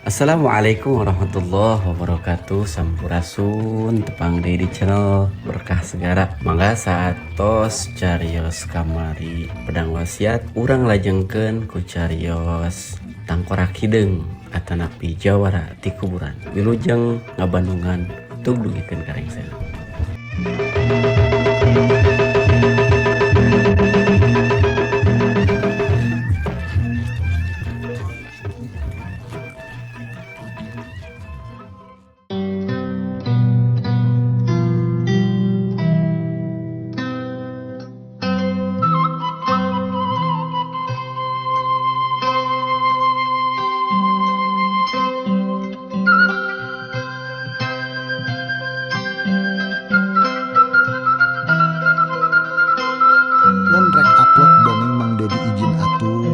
Assalamualaikum warahmatullahi wabarakatuh. Sampurasun tepang deui di channel berkah segara. Mangga satos carios kamari pedang wasiat urang lajengkeun ku carios tangkorak hideung atanapi jawara ti kuburan. Wilujeng ngabandungan tug dugikeun karengsena. Mun rek upload dongeng Mang Dedi izin atuh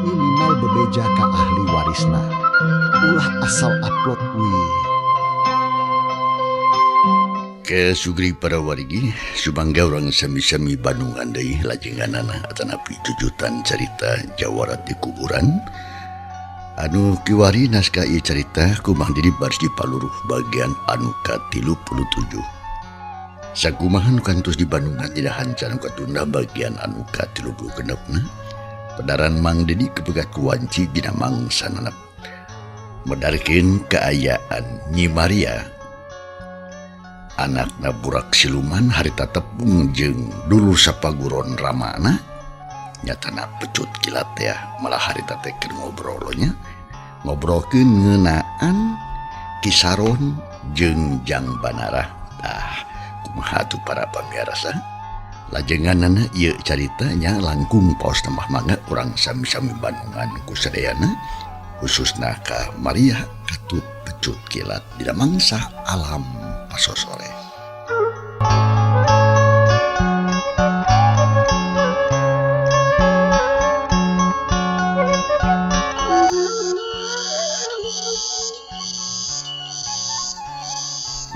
minimal bebeja ka ahli warisna ulah asal upload we. Ke sugri para wargi subangga orang sami-sami Bandungan deui lajenganana atanapi jujutan cerita Jawara di Kuburan anu kiwari naskah ieu carita ku Mang Dedi baris dipaluruh bagian anu ka-37. Sakumaha nu kantos di Bandungan tidak hancan katunda bagian anu ka-36 pedaran Mang Dedi kepegat kuwanci dina mangsanana medarkeun kaayaan Nyi Maria anakna burak siluman harita tepung jeung dulu sapaguron ramana nyatana pecut kilat ya malah harita teh keur ngobrolnya ngobrolkeun ngeunaan Kisaron jeung Jang Banara. Kumaha atuh para pamirsa lajenganana ieu caritanya langkung paos tambah mangga urang sami-sami Bandungan ku sadayana khususna ka Maria katut pecut kilat dina mangsa alam pasosore.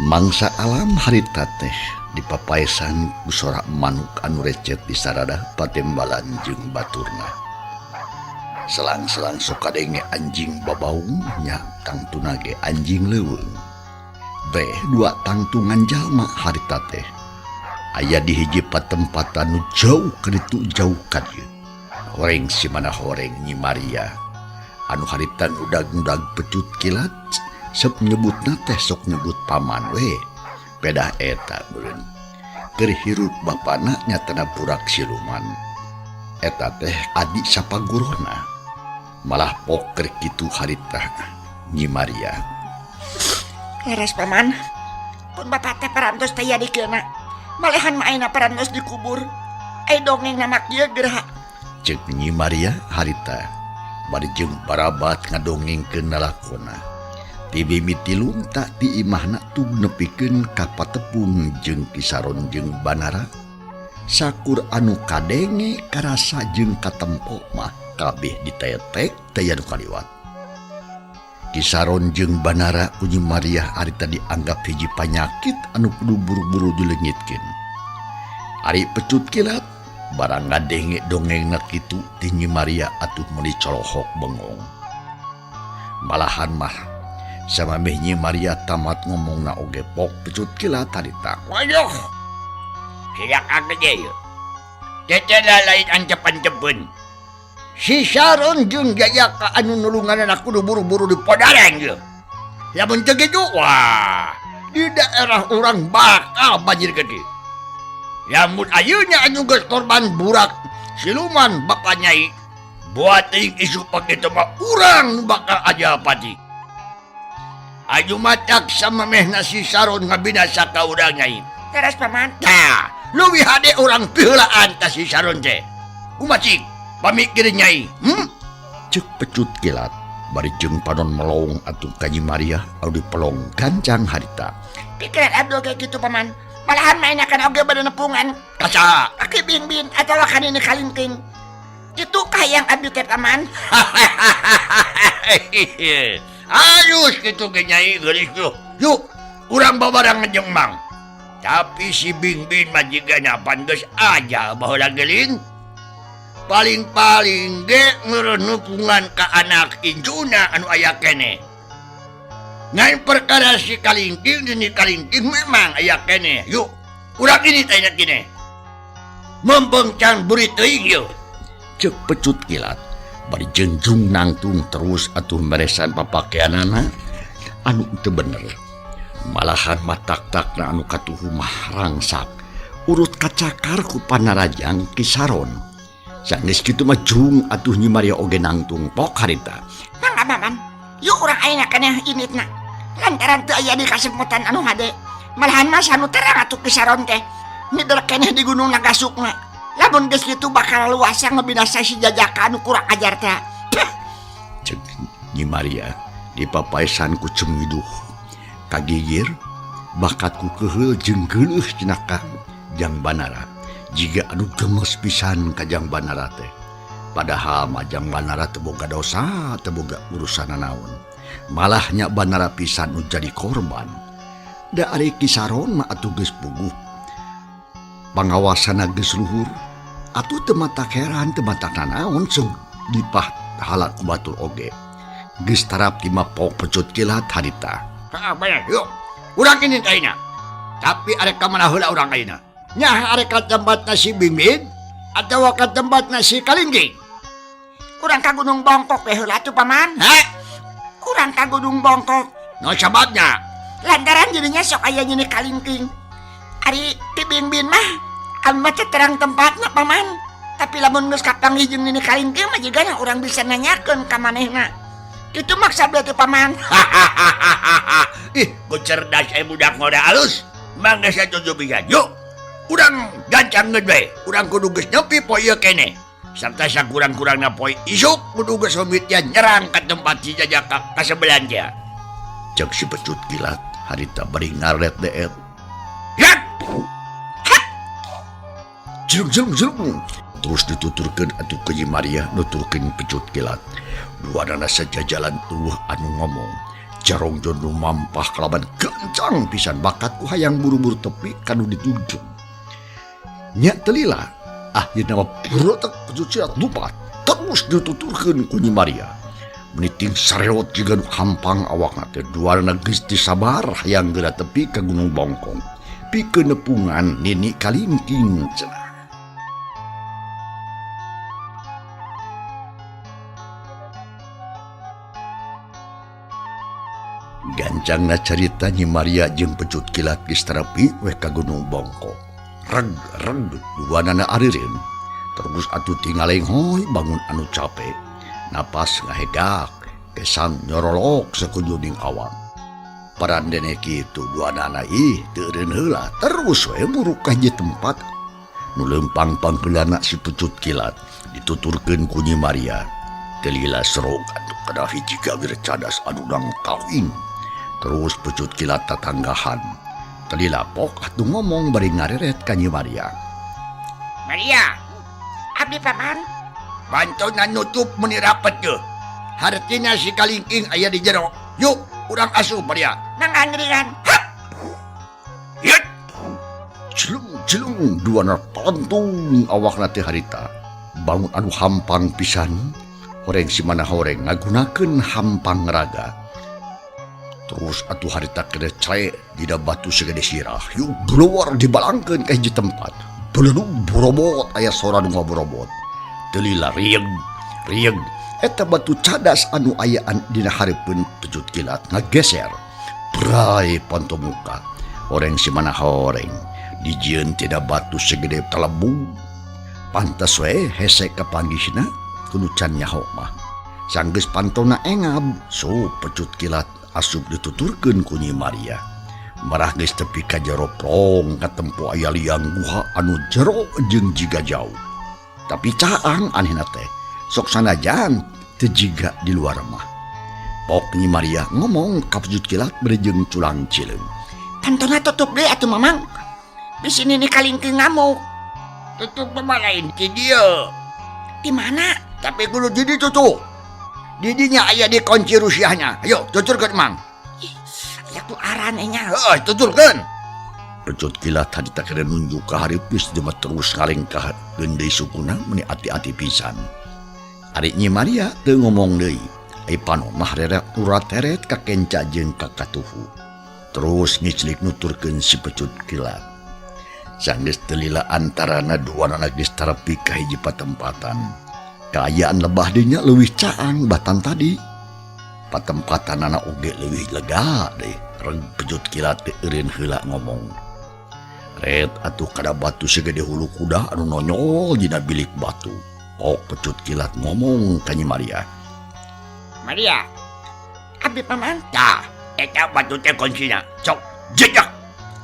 Mangsa alam harita teh dipapaesan ku sorak manuk anu recet di sarada patembalan jeung baturna. Selang-selang sok kadenge anjing babaung nya tangtuna ge anjing leuweung. Beh dua tangtungan jalma harita teh aya di hiji patempatan nu jauh kitu jauh ka dieu. Horeng si mana horeng Nyi Maria anu harita udag-udag pecut kilat sep nyebutna teh sok nyebut paman we pedah eta beureun keur hirup bapana nyatana burak siluman eta teh adi sapagurona malah poker kitu harita Nyi Maria. Leres paman, pun bapak teh parantos teh ya dikeuna malehan maena parantos dikubur ai dongeng nama kieu geura Cek Nyi Maria harita bari jeung barabat ngadongengkeun lalakonna ti mimiti lunta ti imahna tug nepikeun ka patepung jeung Kisaron jeung Banara sakur anu kadenge karasa jeung katempo mah kabeh ditetek teh anu kaliwat. Kisaron jeung Banara ku Nyi Maria harita dianggap hiji panyakit anu kudu buru-buru dileungitkeun. Ari pecut kilat barang ngadenge dongengna kitu ti Nyi Maria atuh meuli colohok bengong. Malahan mah samameh Nyi Maria tamat ngomongna oge pok pecut kilat harita. waduh kiyak agede yeuh tetela lain ancep-ancepeun si Saron jeung Jayaka anu nulungan anak kudu buru-buru dipodareng yeuh lamun teu kitu wah di daerah urang bakal banjir gede. Lamun ayeuna anu geus korban burak siluman Bapak Nyai buat teuing isu pakitu mah urang nu bakal aja pati. Aju matak samamehna si Saron ngabinasa ka urang Nyai. Teras paman. Tah, leuwih hade urang piheulaan ka si Saron teh. Kumaha cik pamikir Nyai? Cek pecut kilat bari jeung panon melong atuh ka Nyi Maria anu dipelong gancang harita. Pikiran Abdul kayak gitu paman. Malahan mainakan oge bade nepungan. Kaca Aki bin-bin atawa kanini kalingking. Itu kayang Abdul teh paman. Ayus gitu ke Nyai geulis tuh. Yuk, urang babarang jeung Mang. Tapi si Bingbing mah jigana pan geus aja baheula geuling. paling-paling ge ngerenupungan ka anak injuna anu aya kene. Ngan perkara si kalingking dan ni kalingking memang aya kene. Yuk, urang ini tanya kene. Membengcang buri teuing yuk. Cek Pecut Kilat bari jenjung nangtung terus atuh meresan papakeanana anu teu bener. Malahan matak-takna anu katuhu mah rangsak urut kacakar ku panarajang Kisaron. Sanggeus kitu mah jung atuh Nyi Maria oge nangtung pok harita. Mangga Maman, yuk urang ayeuna kana initna. Lantaran teu aya di kasempotan anu hade. Malahan mas anu terang atuh Kisaron teh. Mider keneh di Gunung Nagasukna. Lamun geus kitu bakal luasa ngebinasa si Jajaka anu kurang ajar teh. Cek Nyi Maria dipapaesan ku Cemiduh. Kagigir bakatku keheul jeung geuleuh cenah ka Jang Banara. Jiga anu gemes pisan ka Jang Banara teh. Padahal mah Jang Banara teu boga dosa, teu boga urusan naon. Malah nya Banara pisan nu jadi korban. Da ari Kisaron mah atuh geus puguh. Pangawasana geus luhur. Atuh teu matak heran, teu matak nanaon seung dipah halak ku batur oge. Geus tarap ti mapok Pecut Kilat harita. Bener, yuk. Urang ini tanya. Tapi arek ka mana heula urang ayeuna? Nya arek ka tempatna si Bimbing atawa ka tempatna si Kalingking? Urang ka Gunung Bongkok we heula atuh Paman. Hah? Urang ka Gunung Bongkok. No sababnya? Lantaran jadinya sok aya nyini Kalingking. Ari ti Bingbin mah anu mah teh terang tempatna Paman. Tapi lamun geus kapanggih jeung nyini Kalingking mah jigana urang bisa nanyakeun ka manehna. Itu maksud teh Paman. Ih, ku cerdas budak ngoda alus. Mangga satuju pisan. Yuk. Urang gancang we. Urang kudu geus nepi poe ieu kene. Sarta sakurang-kurangna poe isuk kudu geus homitnya nyerang ka tempat si Jajaka ka sebelahan teh. Cek si Pecut Kilat harita bari ngaret deet. Yak! Jelung. Terus dituturkeun atuh ke Nyi Maria nuturkeun Pecut Kilat. Duanana sajajalan tuh anu ngomong. Jarong jodoh mampah kalaban kencang pisan bakatku hayang buru-buru tepi kanu dituju. Nya telila akhirna berotek Pecut Kilat lupa terus dituturkeun ku Nyi Maria. Meniting sarewot jiga nu hampang awakna teh duanana geus disabar hayang geura tepi ka Gunung Bongkong. Pikeun nepungan Nini Kalingking cenah. Gancangna carita Nyi Maria jeung Pecut Kilat geus terapi weh ka Gunung Bongkok. Reg duanana arireun. Terus atuh tingaleng hoy bangun anu capek. Napas ngahedak kesan nyorolok sakujuning awan. Parandene kitu duanana teu eureun heula terus we muruk ka hiji tempat nu leumpang panggeulana si Pecut Kilat dituturkeun ku Nyi Maria. Kelila serog atuh kada hiji gawir cadas anu dang tawing. Terus Pecut Kilat tatanggahan. Kelila pok atuh ngomong bari ngareret ka Nyi Maria. Maria, abdi Paman. Bantona nutup meni rapet yeuh. Hartina si Kalingking aya di jero. Yuk, urang asup Maria. Nangangringan. Yut. Jelung duana tantung awakna teh harita. Bangun anu hampang pisan. Horeng si mana horeng ngagunakeun hampang raga. Terus atuh harita kena cae dina batu segede sirah. Yuk bluar dibalangkeun ka hiji tempat. Beledug borobot aya sora nu ngaborobot. Telila rieg. Eta batu cadas anu ayaan dina hareupeun Pecut Kilat ngageser. Brai panto muka. Horeng si mana horeng dijieun tina batu segede telebung. Pantes we hese kapanggisna kudu can nyaho mah. Sanggeus pantona engab, so Pecut Kilat asup dituturkeun ku Nyi Maria. Marah geus tepi ka jero plong katempo aya liang guha anu jero jeung jiga jauh. Tapi caang anehna teh sok sanajan teu jiga di luar mah. Pok Nyi Maria ngomong ka Pecut Kilat bari jeung culang cileung. Pantona tutup deui atuh Mamang. Bisi Nini Kalingking ngamuk. Tutup mah lain ti dieu. Di mana? Tapi kudu di ditu tuh. Didinya aya di kunci Rusianya. Ayo, tuturkeun Mang. Aya ku aran nya. Heeh, tuturkeun. Pecut kilat harita kena nunjuk ka haripis jema terus ngalengkah gendai sukuna meni ati-ati pisan. Ari Nyi Maria teu ngomong deui. Ai panon mah reret urat teret ka kenca jeung ka katuhu. Terus ngiclik nuturkeun si pecut kilat. Sanggeus teu lila antarana duanana geus tarepi ka hiji patempatan. Kaayaan lebah dinya leuwih caang batan tadi. Patempatanana oge leuwih lega deui. Reg pecut kilat teu eureun heula ngomong. Red atuh kada batu segede hulu kuda anu nonyol dina bilik batu. Pecut kilat ngomong ka Nyi Maria. Maria, abdi paman. Tah, eta batu teh kuncina. Sok jejak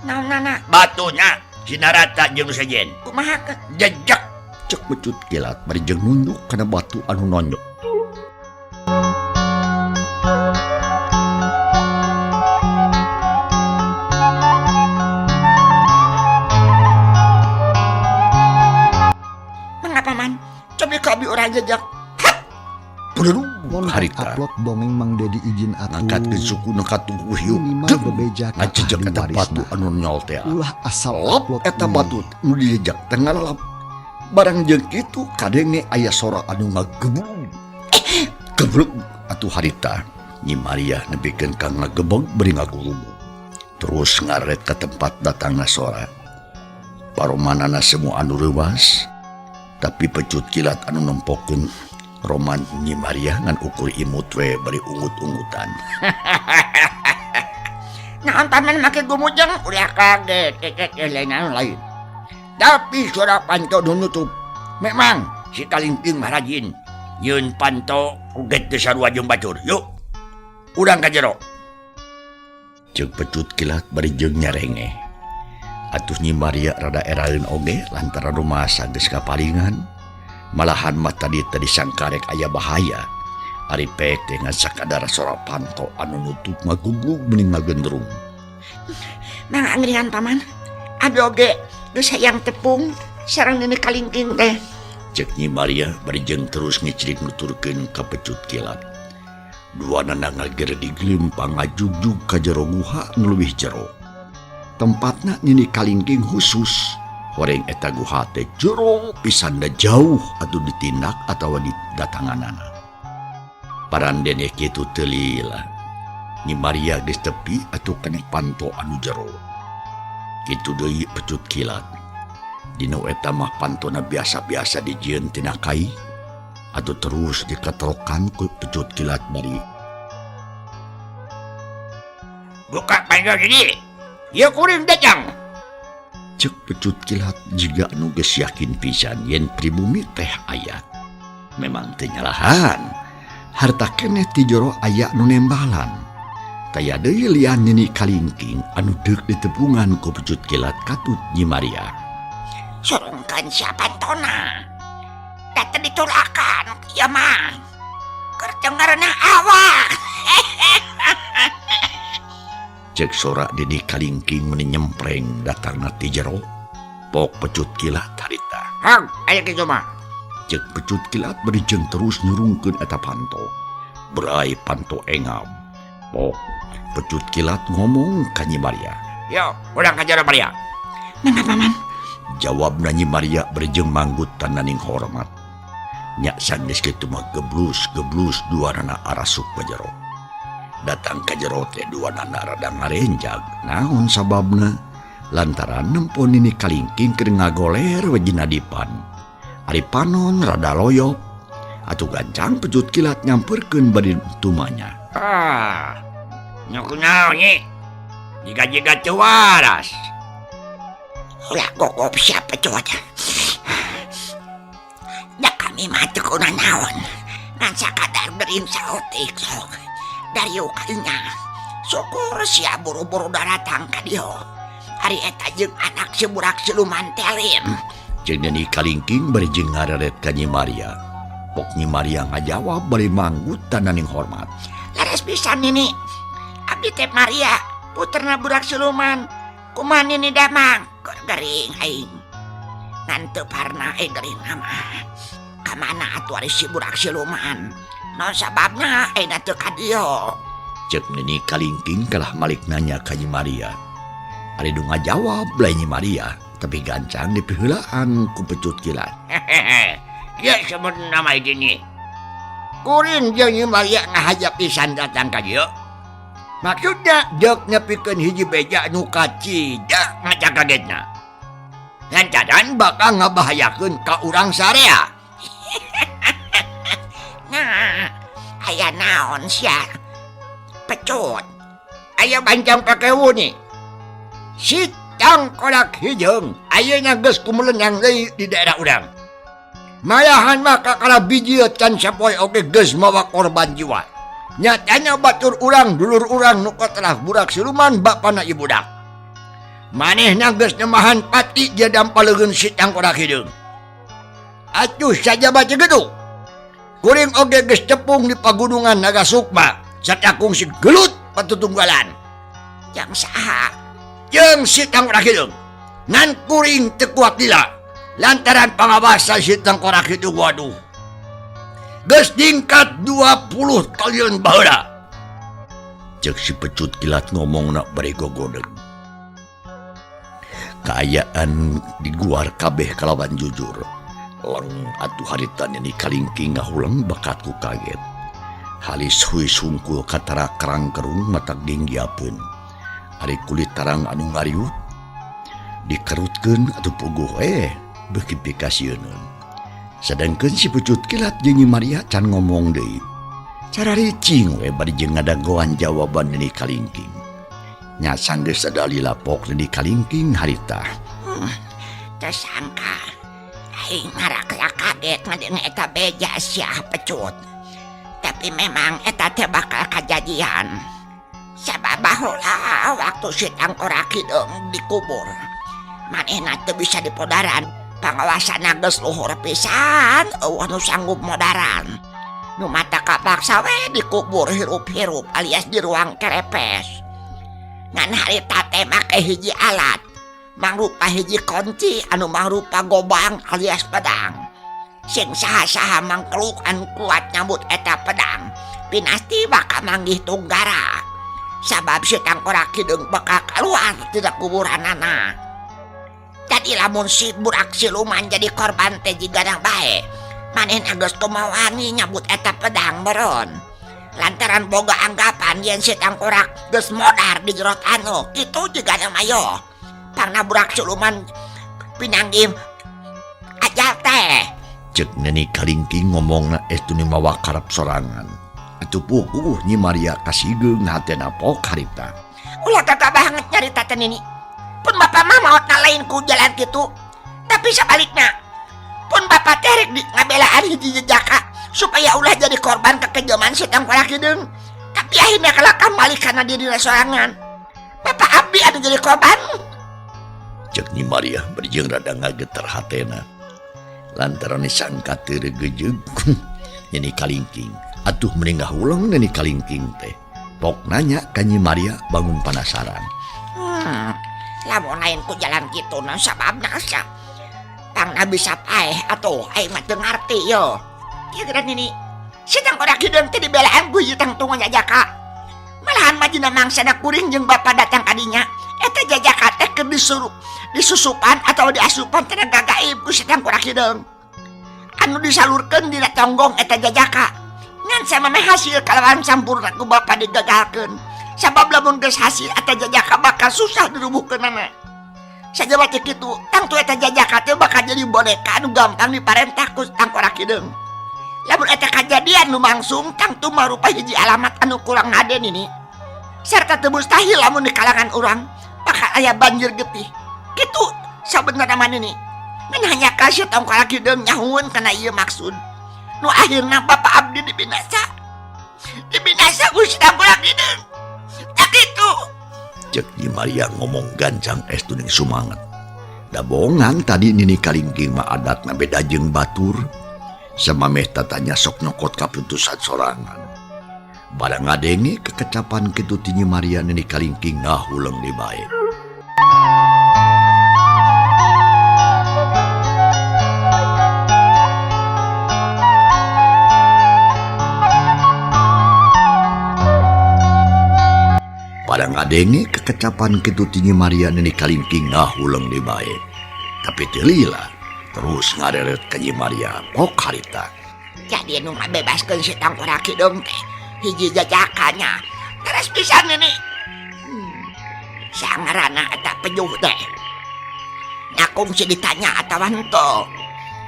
Naon-nana, batunya sinarata jeung sejen. kumaha ke? Jejak. Cek pecut kilat bari jeung nunduk kana batu anu nonyol. Mangga paman, cobi ka abdi urang jejak. Peneru Mun harita. upload dongeng Mang Dedi izin atuh. Ngangkat ke suku nakatuh hiup. Minimal bebeja ka Ngajejak ahli eta batu warisna. anu nyol teh. Ulah asal Lop upload eta ieu. batu nu dijejak teh ngalalap. Barang jeung kitu kadenge aya sora anu ngagebug. Geblug atuh harita. Nyi Maria nepikeun ka ngagebeg beri ngagulubu. Terus ngaret ka tempat datangna sora. Paromanana semua anu reuwas. Tapi pecut kilat anu nempokeun roman Nyi Maria ngan ukur imut we bari ungut-ungutan. Naon paman make gumujeng ulah kaget, lain anu lain. Tapi suara panto nu nutup. Memang si Kalingking mah rajin. Yeun panto uget teu sarua jeung batur. Yuk. Urang ka jero. Ceuk pecut kilat bari jeung nyarenge. Atuh Nyi Maria rada eraeun oge lantaran rumah geus kapalingan. Malahan mah tadi sangkarek aya bahaya. Ari pek teh sakadar sora panto anu nutup ngagugug mending ngagendrung. Mangga angringan paman. Abdi oge geus hayang tepung sareng Nini Kalingking teh. Cek Nyi Maria bari jeung terus ngicrik nuturkeun ka pecut kilat. Duanana ngagerdigleum pangajugjug ka jero guha nu leuwih jero. Tempatna Nini Kalingking khusus. Horeng eta guha teh jero pisan da jauh atuh ditindak atawa didatanganana. Parandene kitu teu lila. Nyi Maria geus tepi atuh keneh panto anu jero. Kitu deui pecut kilat. Dina eta mah pantona biasa-biasa dijieun tina kai atuh terus diketrokan ku pecut kilat bari. Buka panto sini. Ye kuring datang. Cek pecut kilat juga anu geus yakin pisan yen pribumi teh aya. Memang teu nyalahan. Harta keneh ti jero aya nu nembalan. Taya deui lian Nini Kalingking anu deuk ditepungan ku pecut kilat katut Nyi Maria. Surungkan siapa tona. Data ditulakan, ya mah. Kerdengarna awak. Cek sora Nini Kalingking meni nyempreng datangna ti jero. Pok pecut kilat harita. Hang, aya kitu mah. Cek pecut kilat beri jeung terus nyurungkeun eta panto. Berai panto engam. Pok pecut kilat ngomong ka Nyi Maria. Yo, urang ka jero Maria. Mangga paman. Jawabna Nyi Maria beri jeung manggut tananing hormat. Nya sanggeus kitu mah geblus duanana arasuk ka jero. Datang ka jero teh duanana rada ngarenjag. Naon sababna? Lantaran nempon Nini Kalingking keur ngagoler wejina dipan. Ari panon rada loyok. Atuh gancang pecut kilat nyamperkeun bari tumanya. Nyakunaon nyi? Jiga-jiga teu waras. Ulah gogop siapa cuaca. Ya kami mah teu kuna naon. Ngan sakadar berim saotik sok. Dari ukanya. Syukur sia buru-buru datang ka dieu. Hari eta jeung anak si burak siluman telim. Jeung Nini Kalingking bari jeung ngararet ka Nyi Maria. Pok Nyi Maria ngajawab bari manggut tananing hormat. Laras pisan Nini. Abdi teh Maria, puterna budak siluman. Kumaha Nini damang? Keur gering aing. Ngan teu parna gering nama. Kamana atuh ari si budak siluman? Naon sababna ayeuna teu ka dieu? Cek Nini Kalingking kalah malik nanya ka Nyi Maria. Ari nu ngajawab lain Nyi Maria, tapi gancang dipihelaan ku Pecut Kilat. Hehehe. Ya semut nama ini. Kuring jeung Nyi Maria ngahajak pisan datang ka dieu. Maksudnya dek nepikeun hiji beja nu kacida ngajak kagetna. Lantaran bakal ngabahayakeun ka urang sarea. Nah, aya naon sia? Pecut. Aya bancang pakewu nih. Si Tangkorak Hijeung ayeuna geus kumelenyang deui di daerah urang. Malahan mah kakala biji can sapoe oge geus mawa korban jiwa. Nyatanya batur urang dulur urang nu telah burak siluman bapana ibu budak. Manehna geus nemahan pati jadam palegeun si Tangkorak Hijeung. Atuh saja baca gedung. Kuring oge geus tepung di pagunungan Naga Sukma sarta kungsi gelut patutunggalan. Yang saha? Jeung si Tangkorak Hijeung ngan kuring teu kuat lila lantaran pangabasa si Tangkorak Hijeung waduh geus tingkat 20 kalian baheula. Cek si Pecut Kilat ngomongna bari gogodeg. Kaayaan di guar kabeh kalawan jujur. Leng atuh harita Nini Kalingking ngahulang bakat ku kaget. Halis hui sungkul katara kerang kerung matak dinggiapeun. Ari kulit tarang anu ngariut dikerutkeun atuh puguh beuki pikasieun. Sedangkeun si Pecut Kilat jeung Nyi Maria can ngomong deui. Cara ricing bari jeung ngadagoan jawaban Nini Kalingking. Nya sanggeus sadali lapok Nini Kalingking harita. Teu sangka. Aing ngarak kaget ngadenge eta beja sia Pecut. Tapi memang eta teh bakal kajadian. Sabab baheula waktu si Tangkorak Hijeung dikubur. Manehna teu bisa dipodaran. Pangawasana geus luhur pisan, eueuh nu sanggup modaran. Nu mata kapaksa we dikubur hirup-hirup alias di ruang kerepes. Ngan harita teh make hiji alat. Mangrupa hiji kunci anu mangrupa gobang alias pedang. Sing saha-saha mangkeluk anu kuat nyambut eta pedang. Pinasti bakal manggih tunggara. Sabab si Tangkorak Hijeung bakal keluar tina kuburanana. Jadi lamun si burak siluman jadi korban teh jigadang bae. Manehna geus tumawani nyambut eta pedang meureun. Lantaran boga anggapan yen si Tangkorak geus modar di jero anu, kitu jigadang ayo. Pangna burak siluman pinanggih ajal teh. Cek Nini Kalingking ngomongna estuni mawa karep sorangan. Atuh puguh Nyi Maria kasigeung hatena pok harita. Ulah tata banget nyarita teh Nini. Pun bapak mah maotna lain ku jalan kitu. Tapi sebaliknya, pun bapak terek di ngabelaan hiji jejaka supaya ulah jadi korban kekejaman si Tangkorak Hijeung. Tapi akhirnya kelakam balik karena diri sorangan. Bapak abdi anu jadi korban. Cek Nyi Maria berjeng rada ngageter hatena. Lantaran disangka teu regejeug Nini Kalingking. Atuh mending ulang Nini Kalingking teh. Pok nanya ka Nyi Maria bangun penasaran. Lamun lain ku jalan kitu na sababna asa. Pangna bisa paeh atuh aing mah teu ngarti yo. Ieu geura Nini. Si Tangkorak Hijeung teh dibelaan ku ieu tang tungan jajaka. Malahan majina mangsana kuring jeung bapa datang ka dinya. Eta jajaka teh keur disusupan atau diasupan tenaga gaib ku si Tangkorak Hijeung. Anu disalurkeun dina tonggong eta jajaka. Ngan samemeh hasil kalawan sampurna ku bapa digagalkeun. Sabab lamun geus hasil eta jajaka bakal susah dirubuhkeunana. Sajabat kitu, tangtu eta jajaka teh bakal jadi boneka anu gampang diparentah ku Tangkorak Hijeung. Lamun eta kajadian nu mangsung tangtu marupa hiji alamat anu kurang ngaden ini. Serta teu mustahil lamun di kalangan urang bakal aya banjir getih. Kitu sabenerna mah Nini. Ngan hanya kasih Tangkorak Hijeung nyahueun kana ieu maksud. Nu akhirna bapak abdi dibinasa. Dibinasa ku si Tangkorak Hijeung. Itu Cek Nyi Maria ngomong gancang estuning sumanget. Da bohongan tadi Nini Kalingking mah adatna beda jeung batur. Samameh tatanya sok nyokot kaputusan sorangan. Barang ngadenge kekecapan kitu ti Nyi Maria Nini Kalingking ngahuleung di bae. Pada ngadenge kekecapan kitu tinggi Maria Nini Kalingking ngahuleng di bae. Tapi telila terus ngareret ka Nyi Maria pok harita. Jadi nu ngabebaskeun si Tangkorak Hidung teh hiji jajakanya. Terus pisan ini. Sangarana eta pejuh teh. Nyakung si ditanya atawa henteu.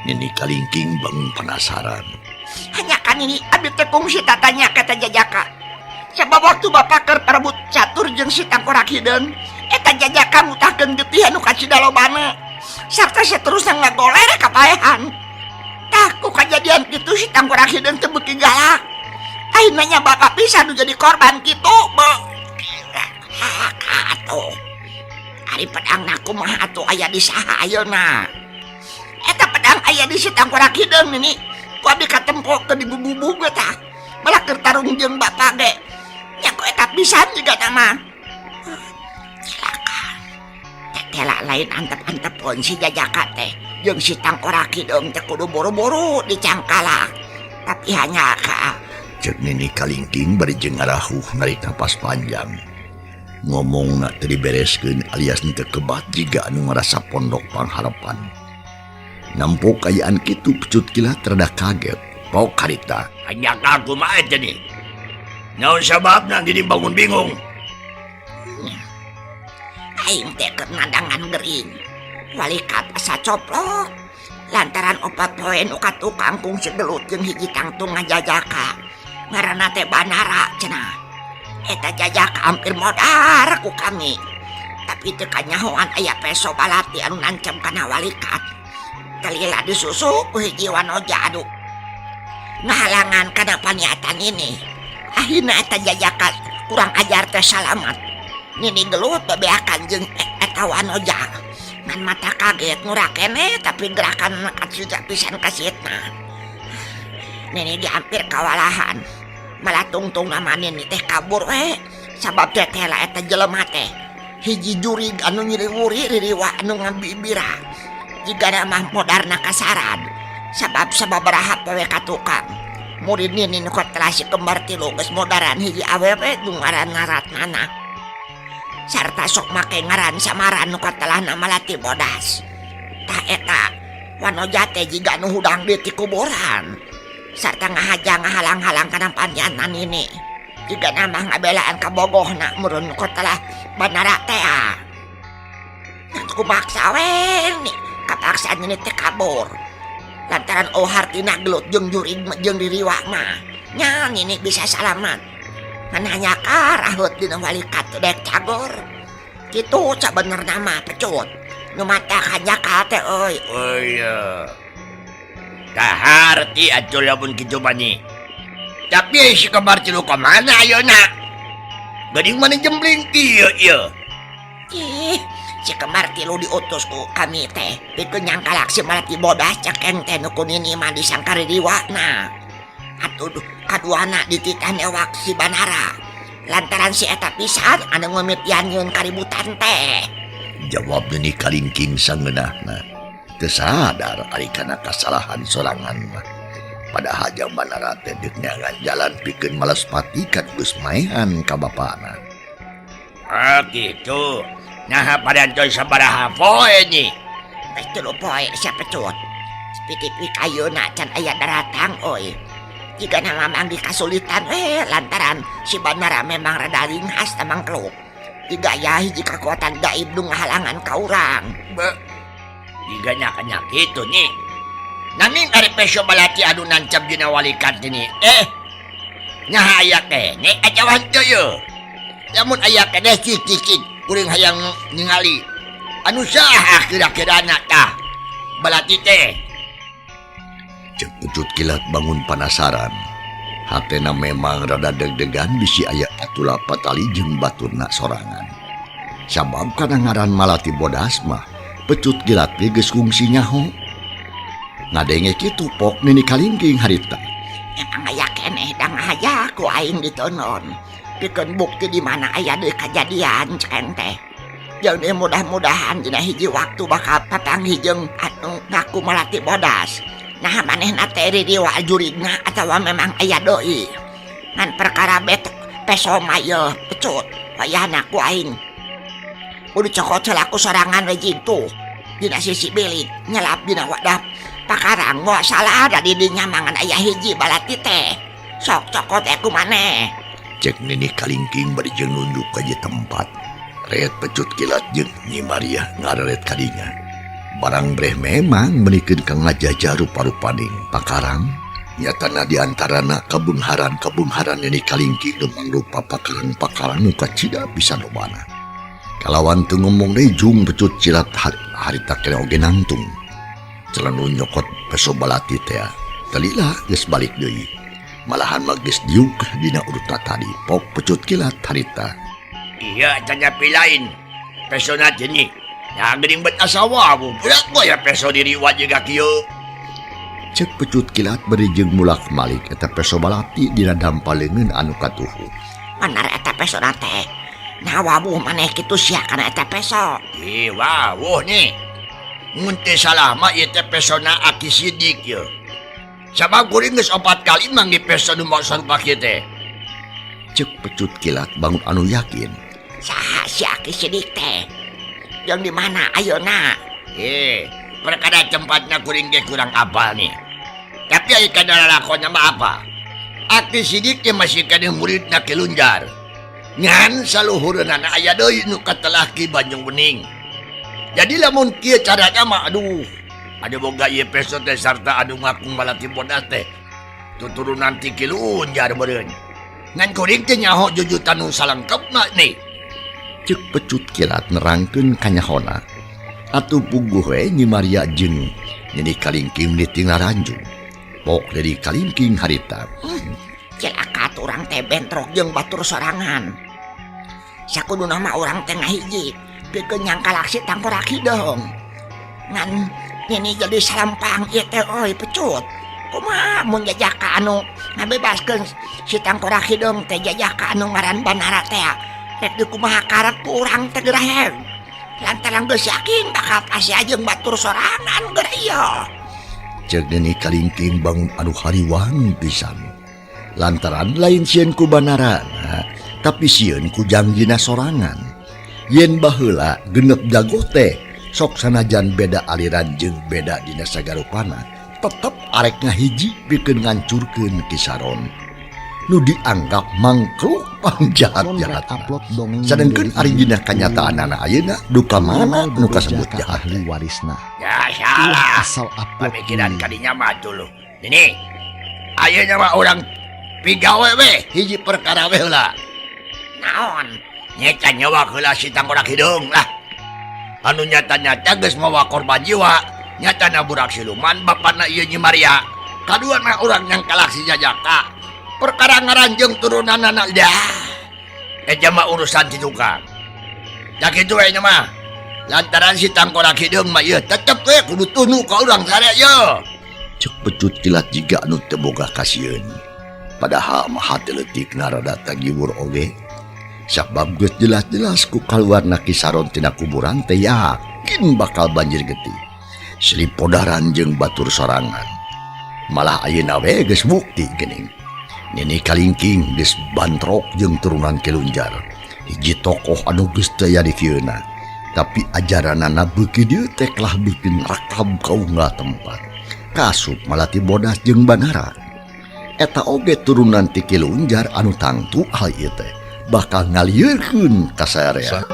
Nini Kalingking bangun penasaran. Hanya kan ini abdi teh kungsi tatanya kata jajaka. Sebab waktu bapak keur perebut catur jeung si Tangkorak Hideung, eta jajaka mutahkeun getih anu kacida lobana. Sarta saterusna ngagoler kapaehan. Tah ku kajadian kitu si Tangkorak Hideung teu beuki galak. Ayeuna nya bapak pisan nu jadi korban kitu. Atuh. Ari pedangna kumaha atuh aya di saha ayeuna? Eta pedang aya di si Tangkorak Hideung ini. Ku abdi katempokeun di bubu-bubu tah. Malah keur tarung jeung bapak ge. Nya ku eta pisan juga nama. Celaka. Tela lain antep-antepun si jajaka teh jeung si Tangkorak Hideung teh kudu buru-buru dicangkalak. Tapi hanya ka Cek Nini Kalingking bari jeung ngarahuh narik napas panjang. Ngomongna teu dibereskeun alias teu kebat jiga anu ngarasa pondok pangharapan. Nampok kayaan kitu pecut kilat rada kaget. Pok harita. Hanya aku mah aja nih. Naon sababna gini bangun bingung. aing teh keur nadangan gering. Walikat asa coplok. Lantaran 4 poe nu katukang kungsi gelut jeung hiji tangtung ngajajaka. Ngaranna teh Banara cenah. Eta jajaka hampir modar ku kami. Tapi teu kanyahoan aya peso balati anu nancem kana walikat. Kalila disusu ku hiji wanoja anu ngahalangan kana paniatan ini. Akhirna eta jajaka kurang ajar teh salamat. Nini gelut bebeakan jeung eta wanoja. Ngan mata kaget ngurak kene tapi gerakan kacita pisan kasitna. Nini dihampir kawalahan. Malah tungtung nama Nini teh kabur we. Sabab teh tela eta jelema teh hiji jurig anu nyiriwuri ririwa anu ngabibira. Jika nama modarna kasaran. Sabab sababaraha pewe katukang. Murid Nini nu kotelasi kembar 3 geus modaran hiji awewe nu ngaranna Ratnana. Sarta sok make ngaran samaran nu katelahna Malati Bodas. Tah eta wanoja teh jiga nu hudang di kuburan. Sarta ngahaja ngahalang-halang kana panjanan ini. Jiga nama ngabelaan kabogohna murun nu kotelah Banara teh. Kumaksa we nih kapaksaan ini teh kabur. Lantaran hartina gelut jeung jurig jeung diriwa mah. Nya ini bisa salamat. Ngan hanya karahut dina walikat dek cagor. Kitu ca bener nama pecut. Nu mata hanya kate euy. Oh iya. Kaharti atuh lamun kitu bani. Tapi si kembar cilu ka mana ayeuna? Gading mana jembling kieu ieu. Ih, si kembar tilu diutus ku kami teh. Pikeun nyangkalak si Malati Bodas cekeng teh nu kunini mah disangkari diwakna. Atuh kaduana dititah newak si Banara. Lantaran si eta pisan anu ngemityanyeun kaributan teh. Jawab Nini Kalingking sangeunahna. Teu sadar ari kana kasalahan sorangan mah. Padahal jang Banara teh deuk neangan jalan pikeun males patikan geus maehan ka bapana. Ah gitu. Nah padantoy sabaraha poe nih. Wes 3 poe sia pecut. Pitik-pitik ayeuna can aya daratang oi. Jika nama manggi kasulitan lantaran si Banara memang rada ringhas tamang klub. Jika ya hiji kekuatan gaib nu ngahalangan ka urang. Jika nya gitu nih. Nanging ari peso balati anu nancap dina walikat ini. Nyaha aya kene ajawan teu ye. Lamun aya kene cicicit kuring hayang ningali. Anu saha kira-kirana tah? Balati teh. Cek Ucut kilat bangun penasaran. Hatena memang rada deg-degan bisi aya atulah patali jeung baturna sorangan. Sabab kana ngaran Malati Bodas mah Pecut kilat ge geus kungsi nyaho. Ngadenge kitu pok Nini Kalingking harita. Emang aya keneh da ngahaja ku aing ditonon. Pikeun bukti di mana aya deui kajadian ceng teh. Jadi mudah-mudahan dina hiji waktu bakal papanggih jeung anu ngaku Malati Bodas. Nah manehna teh ririwa jurigna atawa memang aya doi. Ngan perkara peso mah ye Pecut. Wayahna ku aing udah cokot selaku sorangan rejing tuh dina sisi bilik nyelap dina wadah pakarang nggak salah ada di dinya mangan ayah hiji balati teh sok cokot aku maneh. Cek Nini Kalingking bari jeung nunduk ka ieu tempat. Reet pecut kilat jeung Nyi Maria ngararet kadinya. Barang breh memang menikeun ka ngajaja rupa-rupaning pakarang. Nyatana di antarana kabungharan Nini Kalingking nu mangrupa pakarang-pakarang nu kacida bisa lobana. Kalawan teu ngomong deui jung pecut cilat harita kene oge nangtung. Celanu nyokot peso balati teh. Talila geus balik deui. Malahan mah geus diuk dina urutna tadi. Pok pecut kilat harita. Iya, tanya pilain. Peso na jenih. Ya geuning bet asawa bu. Budak gua ya peso diri wajah kieu. Cek pecut kilat beri jeung mulak malik eta peso balati dina dampaleungeun anu katuhu. Benar eta peso teh. Nah wabuh maneh kitu sia kana eta peso. Wah nih. Mun teu salah mah ieu teh pesona Aki Sidik ye. Sabab kuring geus 4 kali manggi peso nu mau sarupa kieu teh. Cek pecut kilat bangun anu yakin. Saha si Aki Sidik teh? Yang di mana ayeuna? Perkara tempatna kuring ge kurang apal nih. Tapi aya kana lalakonna mah apa? Aki Sidik teh masih kana muridna Ki Lunjar. Ngan saluhureunana aya deui nu katelah Ki Banjung Bening. Jadi lamun kieu caranya mah aduh. Ada boga ieu peso teh sarta anu ngakung balati bodas teh. Tuturunan ti Ki Lunjar meureun. Ngan kuring teh nyaho jujutan nu salengkepna nih. Cek pecut kilat nerangkeun kanyahona. Atuh puguh we Nyi Maria jeung Nini Kalingking niting ngaranjung. Pok dari Kalingking harita. Cilaka urang teh bentrok jeung batur sorangan. Sakuduna mah urang teh ngahiji pikeun nyangka laksi tangkorak hidung. Ngan ini jadi salampang ieu teh euy pecut. Kumaha mun jajaka anu ngabebaskeun si tangkorak hidung teh jajaka anu ngaran Banara teh. Rek dikumaha karep ku urang teh gerahem. Lantaran geus yakin bakal kasih jeung batur sorangan geureuy. Cek Nini Kalingking bangun anu hariwang pisan. Lantaran lain sieun ku Banara, tapi sieun ku jangjina sorangan. Yen baheula genep jago teh, sok sanajan beda aliran jeung beda dina sagarupana, tetep arek ngahiji pikeun ngancurkeun Kisaron. Nu dianggap mangkluk pangjahat-jahat. Sedengkeun ari dina kanyataanana ayeuna duka mana nu kasebut jahat ahli warisna. Ya salah. Asal upload Pamikiran kadinya mah dulu. Ini ayeuna mah urang pigawe we hiji perkara we heula. Naon? Nyata nyawa heula si tangkorak hidung lah. Anu nyata-nyata geus mawa korban jiwa. Nyatana burak siluman bapana ieu Nyi Maria. Kaduana urang yang kalah si Jajaka. Perkara ngaranjeng turunanana dah. Eja mah urusan ti tukang. Da kitu we nya mah. Lantaran si tangkorak hidung mah ieu tetep we kudu tunu ka urang sare ye. Cek pecut kilat jiga anu teu boga kasieun. Padahal mah hati leutik narada tagiwur oge. Sabab geus jelas-jelas ku kaluarna Kisaron tina kuburan teh yakin bakal banjir getih. Selipodaran jeung batur sorangan. Malah ayeuna we geus bukti geuning. Nini Kalingking geus bantrok jeung turunan Ki Lunjar. Hiji tokoh anu geus teu aya di fieuna. Tapi ajaranana beuki dieu teh lah bikin rakab kaunggah tempat. Kasup malati bodas jeung Banara. Eta oge turunan ti Ki Lunjar anu tangtu hal ieu teh bakal ngalieurkeun ka saarea.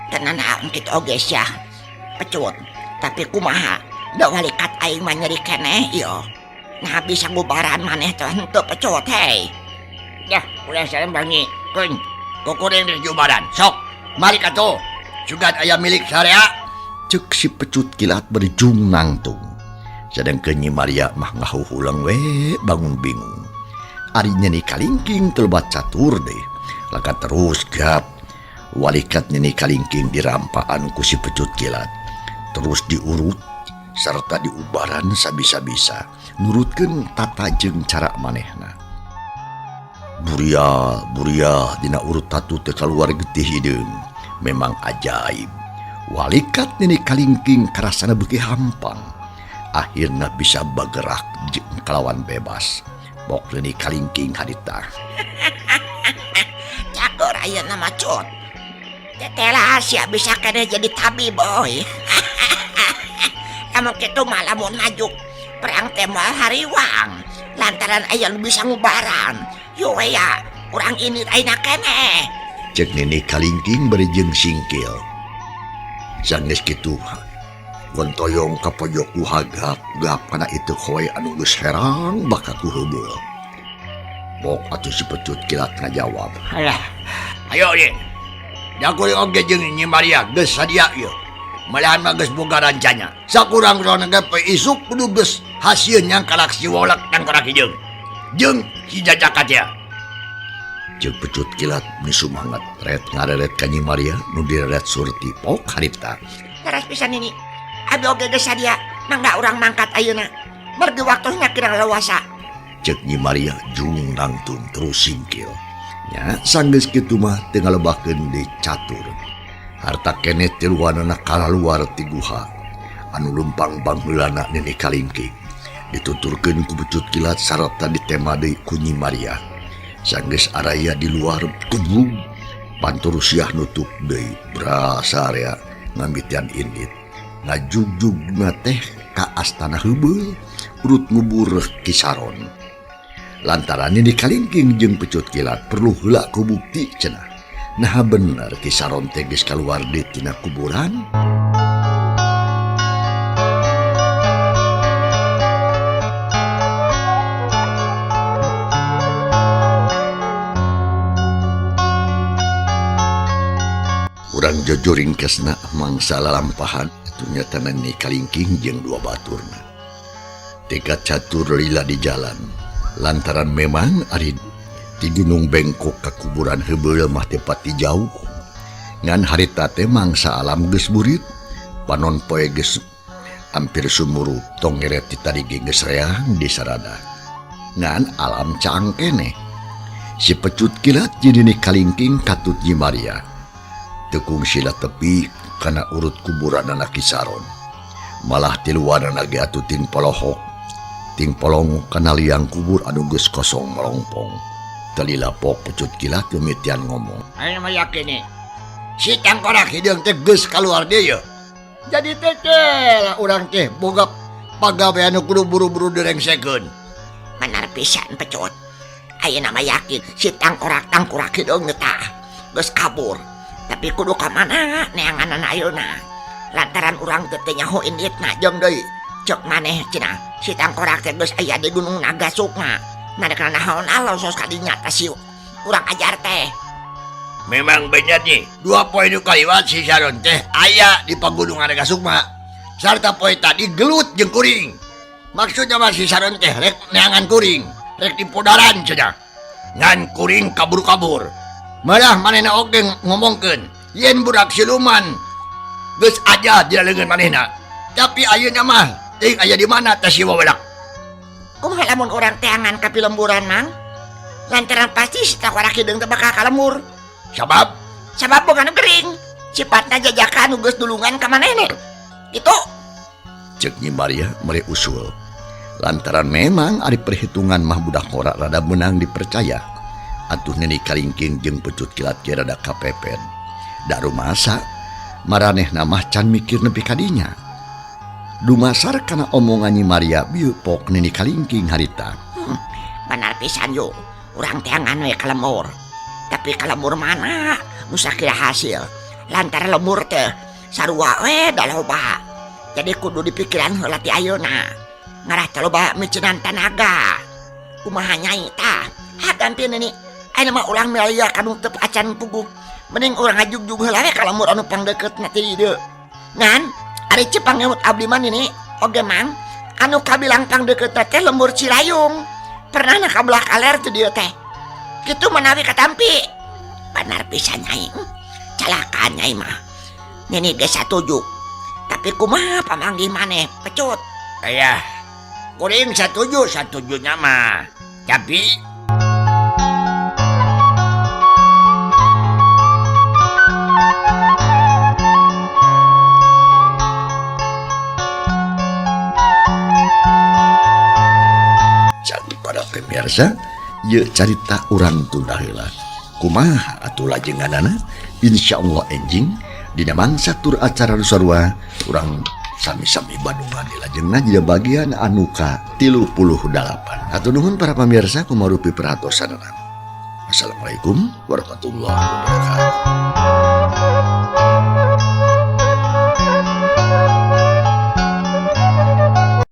Tenan naon kitu oge sia pecut. Tapi kumaha da walikat aing mah nyeri keneh ieu. Nah bisa bubaran maneh teh henteu pecut hei. Dah, ulah sareng bangi. Keun, kukuring di jubaran. Sok, mari katu. Sugan aya milik sarea. Cek si pecut kilat berjung nangtung. Sedangkeun Nyi Maria mah ngahuhulang we bangun bingung. Ari Nini Kalingking telebat catur deh. Laka terus gap. Walikat Nini Kalingking dirampaan ku si pecut kilat. Terus diurut serta diubaran sabisa-bisa. Nurutkeun tata jeung cara manehna. Buria dina urut tatu teh kaluar getih hideung. Memang ajaib. Walikat Nini Kalingking karasana beuki hampang. Akhirna bisa bergerak jeung kalawan bebas. Bok Nini Kalingking harita. Cakor ayeuna mah cut. Teteh sia bisa kena jadi tabib boy. Lamun kitu mah lamun maju perang teh moal hariwang. Lantaran aya nu bisa ngubaran. Yo ya, urang ini ayeuna keneh. Cek Nini Kalingking beri jeung singkil. Sanggeus kitu gontoyong ka pojok luhagap gap kana itu kowe anu geus herang baka ku heubeul. Bok atuh si Pecut Kilat ngajawab. Alah, ayo ye. Dakuring oge jeung Nyi Maria geus sadia ieu. Malahan mah geus boga rancana. Sakurang-kurangna ge isuk kudu geus hasil nyang kalaksi wolak tangkorak hideung. Jeung si Jajaka teh. Jeung Pecut Kilat nu sumanget ret ngareret ka Nyi Maria nu direret surti pok harita. Teras pisan ini. Abi oge geus sadia mangga urang mangkat ayeuna. Mergi waktunya kirang leuwasa. Cek Nyi Maria jung nangtung terus singkil. Nya sanggeus kitu mah teu ngalebahkeun di catur. Harta keneh tiluanana kalaluar ti guha anu lumpang bangheulana Nini Kalingking. Dituturkeun ku Pecut Kilat sarta ditema deui ku Nyi Maria. Sanggeus araya di luar kubu pantur siah nutup deui berasa area ngambitian indit. Ngajugjugna teh ka astana heubeul urut ngubur Kisaron. Lantaran Nini Kalingking jeung Pecut Kilat perlu heula ku bukti cenah. Nah bener Kisaron teh geus kaluar deui tina kuburan. Urang jojoring kesna mangsa lalampahan itu nyata Nini Kalingking jeung dua baturna. Tekad catur lila di jalan. Lantaran memang ari di Gunung Bengkok ka kuburan heubeul mah teu pati jauh. Ngan harita teh mangsa alam geus burit. Panon poe geus hampir sumurup tong ngeret ti tadi geus reang di sarada. Ngan alam caang keneh. Si Pecut Kilat jeung Nini Kalingking katut Nyi Maria. Tekung sila tepi kana urut kuburan anak Kisaron. Malah tiluanana ge atuh ting polohok. Ting polong kana liang kubur anu geus kosong melompong. Talila pok Pecut Kilat kemitian ngomong. Ayeuna mah yakin nih. Si tangkorak hideung teh geus kaluar deui yeuh. Jadi teh lah urang teh boga pagawe anu kudu buru-buru direngsekeun. Benar pisan Pecut. Ayeuna mah yakin si tangkorak hideung tah geus kabur. Tapi kudu ka mana neanganan ayeuna. Lantaran urang teh teu nyaho inditna jeung deui. Cek maneh cenah si tangkorak teh geus aya di Gunung Nagasukna. Nadekna naon alosos ka dinya teh si urang ajar teh. Memang bener nih, 2 poe nu kaliwat si Saron teh aya di pagunungan Nagasukma. Sarta poe tadi gelut jeung kuring. Maksudnya mah si Saron teh rek neangan kuring, rek dipodaran cenah. Ngan kuring kabur-kabur. Malah manehna oge ngomongkeun, yen budak siluman geus aja di leungeun manehna. Tapi ayeuna mah teuing aya di mana teh si wawedak. Kumaha lamun urang teh angan ka pilemburan mang? Lantaran pasti si tangkorak hideung teh bakal kalembur. Sabab boga nu gering. Sifatna Jajaka nu geus dulungan ka manehna. Gitu. Cek Nyi Maria mere usul. Lantaran memang ari perhitungan mah budak ngora rada menang dipercaya. Atuh Nini Kalingking jeung Pecut Kilat ge rada kapepet. Da rumasa maranehna mah can mikir nepi ka dinya. Dumasar kana omongan Nyi Maria bieu pok Nini Kalingking harita. Benar pisan yo. Urang teh angan we kalembur. Tapi kalembur mana nu sakira hasil. Lantaran lembur teh sarua we da loba. Jadi kudu dipikiran heula ti ayeuna. Ngarah teh loba micenan tanaga. Kumaha nyai tah? Hagampeun ini. Ayeuna mah ulang melia kanu teu acan puguh. Mending urang ngajugjug heula we kalembur anu pangdeukeutna ti dieu. Ngan ari cepang ngemut abdi mah ini oge mang anu kabilang pangdeukeutna teh lembur Cilayung. Pernah na kabelah kaler teh dieu teh. Kitu menawi katampi. Benar pisan nyai. Calakaan nyai mah. Nini geus satuju. Tapi kumaha pamanggih maneh Pecut? Aya. Kuring satujunya mah. Tapi pamirsa, ye carita urang tunda heula. Kumaha atuh lajenganana? Insyaallah enjing dina mangsa tur acara nu sarua urang sami-sami badungan di lajengna jadi bagian anu ka-38. Hatur nuhun para pamirsa kumarupi perhatosanana. Assalamualaikum warahmatullahi wabarakatuh.